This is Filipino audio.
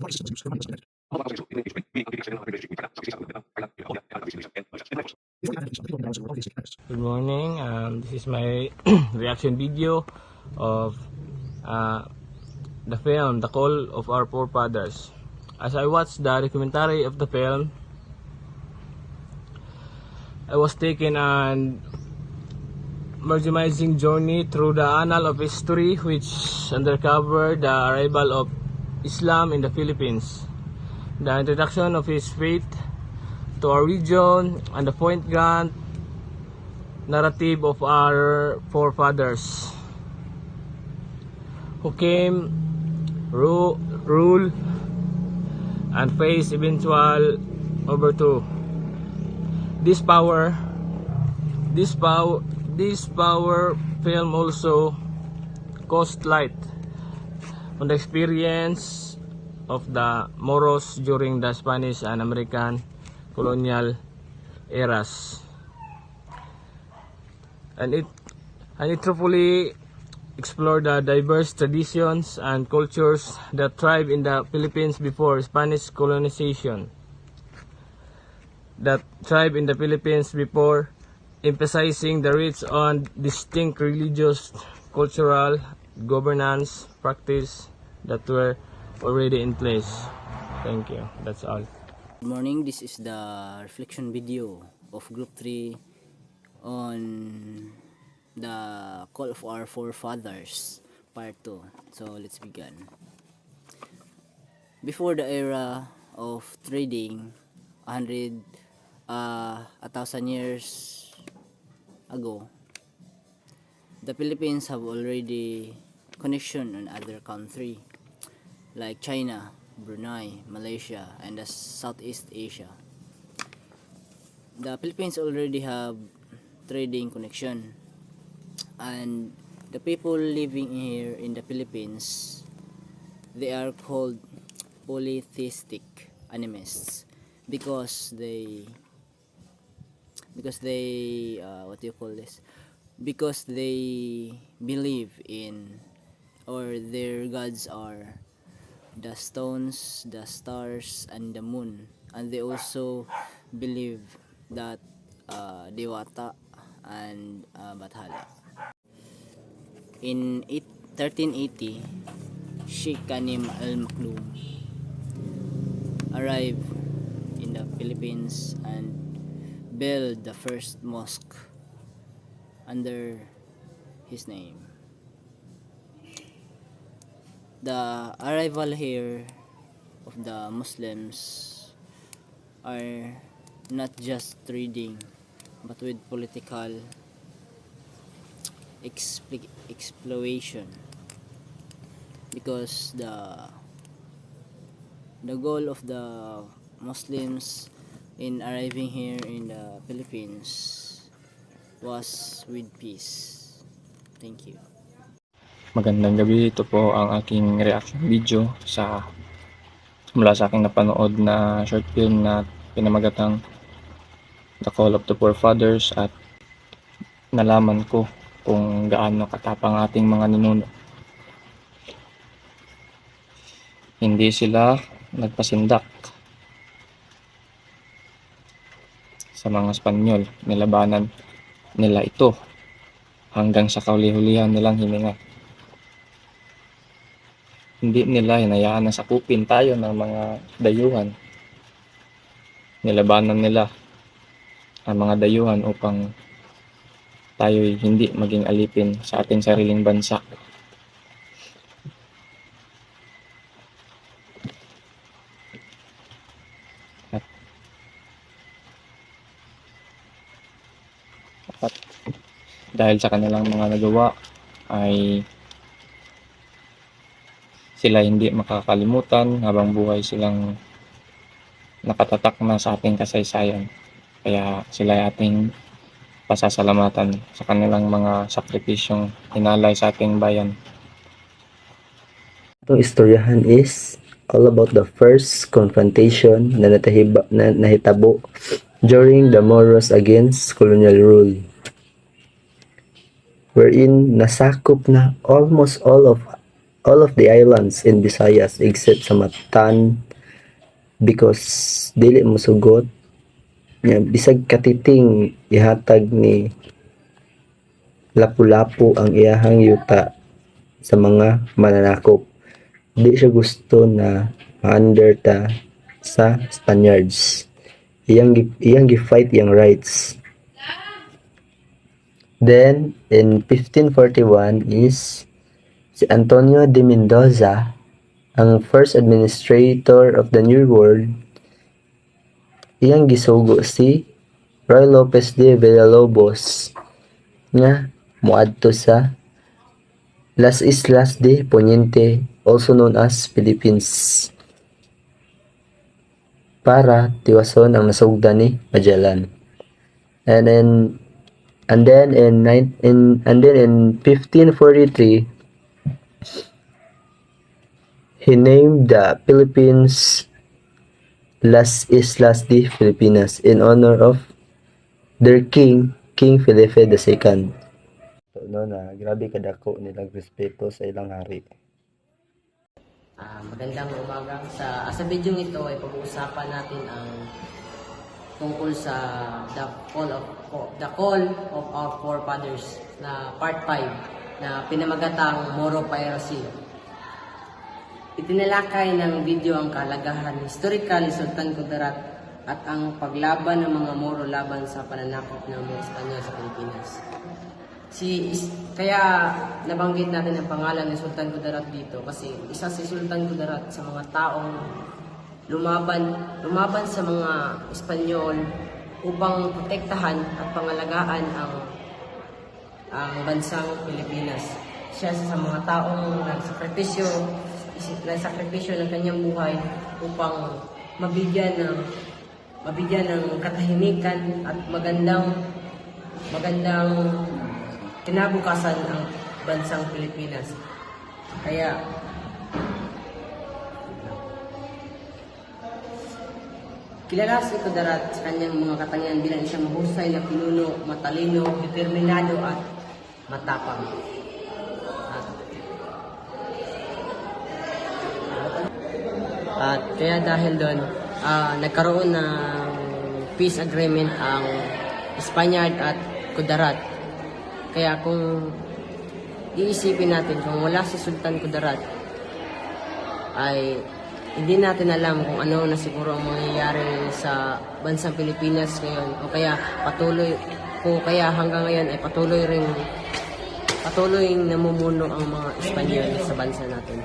Good morning. This is my reaction video of the film The Call of Our Forefathers. As I watched the documentary of the film, I was taken on mesmerizing journey through the annal of history which uncovered the arrival of Islam in the Philippines, the introduction of his faith to our region, and the point-blank narrative of our forefathers who came, rule, and face eventual overthrow. This power film also caused light on the experience of the Moros during the Spanish and American colonial eras, and it truthfully explored the diverse traditions and cultures that thrived in the Philippines before Spanish colonization, emphasizing the rich on distinct religious, cultural, governance practice that were already in place. Thank you. That's all. Good morning. This is the reflection video of Group 3 on the Call of Our Forefathers Part 2. So let's begin. Before the era of trading, 1,000 years ago, the Philippines have already connection on other country like China, Brunei, Malaysia, and the Southeast Asia. The Philippines already have trading connection, and the people living here in the Philippines, they are called polytheistic animists because they because they believe in, or their gods are the stones, the stars, and the moon, and they also believe that Dewata and Bathala. In 1380, Sheikh Kanim al-Maktoum arrived in the Philippines and built the first mosque under his name. The arrival here of the Muslims are not just trading, but with political exploitation, because the goal of the Muslims in arriving here in the Philippines was with peace. Thank you. Magandang gabi, ito po ang aking reaction video mula sa aking napanood na short film na pinamagatang The Call of the Forefathers, at nalaman ko kung gaano katapang ating mga ninuno. Hindi sila nagpasindak sa mga Espanyol, nilabanan nila ito hanggang sa kauli-hulihan nilang hininga. Hindi nila hinayaan na sakupin tayo ng mga dayuhan. Nilabanan nila ang mga dayuhan upang tayo'y hindi maging alipin sa ating sariling bansa. At dahil sa kanilang mga nagawa ay sila hindi makakalimutan, habang buhay silang nakatatak na sa ating kasaysayan. Kaya sila ay ating pasasalamatan sa kanilang mga sakripisyong hinalay sa ating bayan. Itong istoryahan is all about the first confrontation na nahitabo during the Moros against colonial rule, wherein nasakop na almost all of all of the islands in Visayas except sa Matan because dili mo sugot nya bisag katiting ihatag ni Lapu-Lapu ang iyahang yuta sa mga mananakop. Di siya gusto na ma-under ta sa Spaniards. Iyang gi-fight iyang rights. Then in 1541 is si Antonio de Mendoza, ang first administrator of the New World. Iyang gisugo si Roy Lopez de Villalobos nga moadto sa Las Islas de Poniente, also known as Philippines, para tiwason ang nasugdan ni Magellan. And then in 1543 he named the Philippines Las Islas de Filipinas in honor of their king, King Felipe II. No, na grabe kadako nilang respeto sa ilang hari. Magandang umaga. Sa video ito ay pag-uusapan natin ang tungkol sa the call of our forefathers na part 5 na pinamagatang Moro Piracy. Itinalakay ng video ang kahalagahan historical ni Sultan Kudarat at ang paglaban ng mga Moro laban sa pananakop ng mga Espanyol sa Pilipinas. Kaya nabanggit natin ang pangalan ni Sultan Kudarat dito kasi isa si Sultan Kudarat sa mga taong lumaban sa mga Espanyol upang protektahan at pangalagaan ang bansang Pilipinas. Siya sa mga taong nagsakripisyo ng kanyang buhay upang mabigyan ng katahimikan at magandang kinabukasan ang bansang Pilipinas. Kaya kilala si Kudarat sa kanyang mga katangian bilang isang mahusay na pinuno, matalino, determinado at matapang. At kaya dahil doon, nagkaroon ng peace agreement ang Spaniard at Kudarat. Kaya kung iisipin natin, kung wala si Sultan Kudarat, ay hindi natin alam kung ano na siguro ang mangyayari sa bansang Pilipinas ngayon. O kaya hanggang ngayon ay patuloy namumuno ang mga Espanyol sa bansa natin.